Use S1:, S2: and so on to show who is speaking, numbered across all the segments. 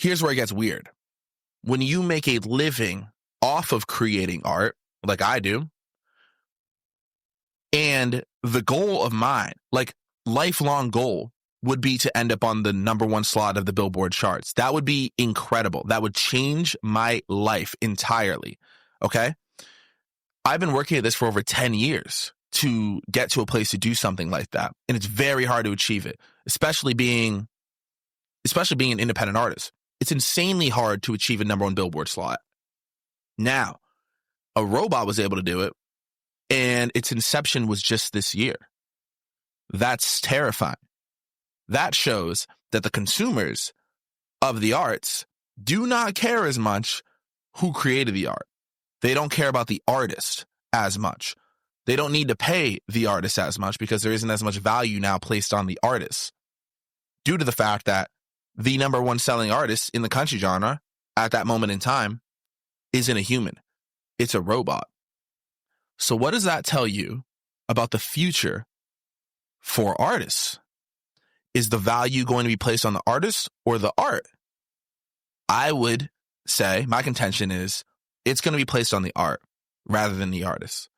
S1: here's where it gets weird. When you make a living off of creating art, like I do, and the goal of mine, like lifelong goal, would be to end up on the #1 slot of the Billboard charts. That would be incredible. That would change my life entirely. Okay? I've been working at this for over 10 years to get to a place to do something like that. And it's very hard to achieve it, especially being an independent artist. It's insanely hard to achieve a #1 Billboard slot. Now, a robot was able to do it, and its inception was just this year. That's terrifying. That shows that the consumers of the arts do not care as much who created the art. They don't care about the artist as much. They don't need to pay the artist as much because there isn't as much value now placed on the artist due to the fact that the #1 selling artist in the country genre at that moment in time isn't a human. It's a robot. So what does that tell you about the future for artists? Is the value going to be placed on the artist or the art? I would say my contention is it's going to be placed on the art rather than the artist,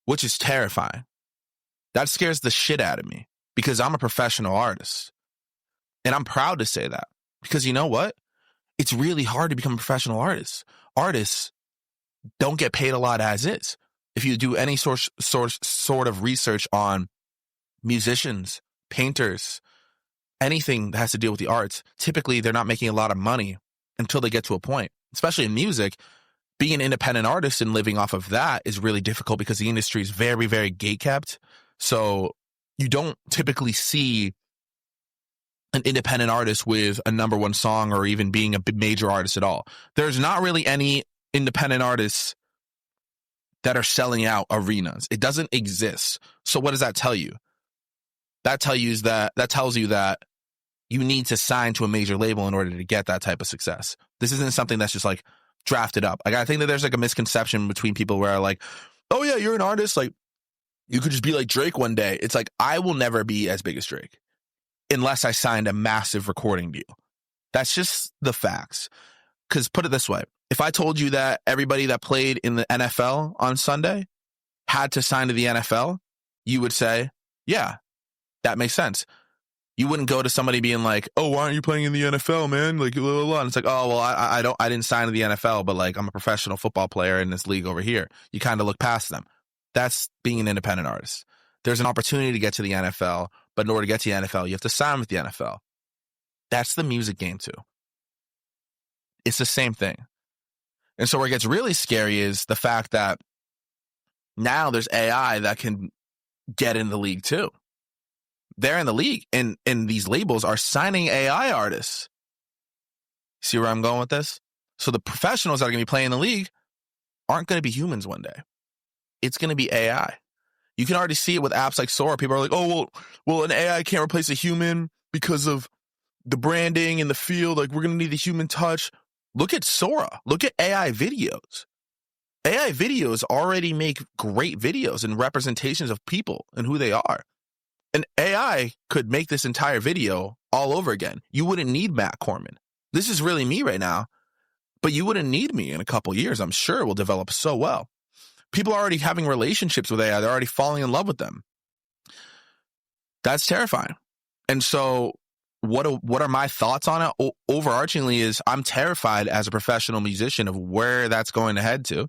S1: which is terrifying. That scares the shit out of me because I'm a professional artist. And I'm proud to say that because you know what? It's really hard to become a professional artist. Artists don't get paid a lot as is. If you do any sort of research on musicians, painters, anything that has to deal with the arts, typically they're not making a lot of money until they get to a point. Especially in music, being an independent artist and living off of that is really difficult because the industry is very, very gatekept. So you don't typically see an independent artist with a #1 song or even being a major artist at all. There's not really any independent artists that are selling out arenas. It doesn't exist. So what does that tell you? That tells you that you need to sign to a major label in order to get that type of success. This isn't something that's just like drafted up. Like I think that there's like a misconception between people where like, oh yeah, you're an artist. Like you could just be like Drake one day. It's like, I will never be as big as Drake unless I signed a massive recording deal. That's just the facts. Because put it this way, if I told you that everybody that played in the NFL on Sunday had to sign to the NFL, you would say, yeah, that makes sense. You wouldn't go to somebody being like, oh, why aren't you playing in the NFL, man? Like, blah, blah, blah. And it's like, oh, well, I didn't sign to the NFL, but like I'm a professional football player in this league over here. You kind of look past them. That's being an independent artist. There's an opportunity to get to the NFL, but in order to get to the NFL, you have to sign with the NFL. That's the music game too. It's the same thing. And so where it gets really scary is the fact that now there's AI that can get in the league too. They're in the league and these labels are signing AI artists. See where I'm going with this? So the professionals that are going to be playing in the league aren't going to be humans one day. It's going to be AI. You can already see it with apps like Sora. People are like, oh, well, an AI can't replace a human because of the branding and the field. Like, we're going to need the human touch. Look at Sora. Look at AI videos. AI videos already make great videos and representations of people and who they are. And AI could make this entire video all over again. You wouldn't need Matt Corman. This is really me right now, but you wouldn't need me in a couple years. I'm sure it will develop so well. People are already having relationships with AI. They're already falling in love with them. That's terrifying. And so what are my thoughts on it? Overarchingly is I'm terrified as a professional musician of where that's going to head to.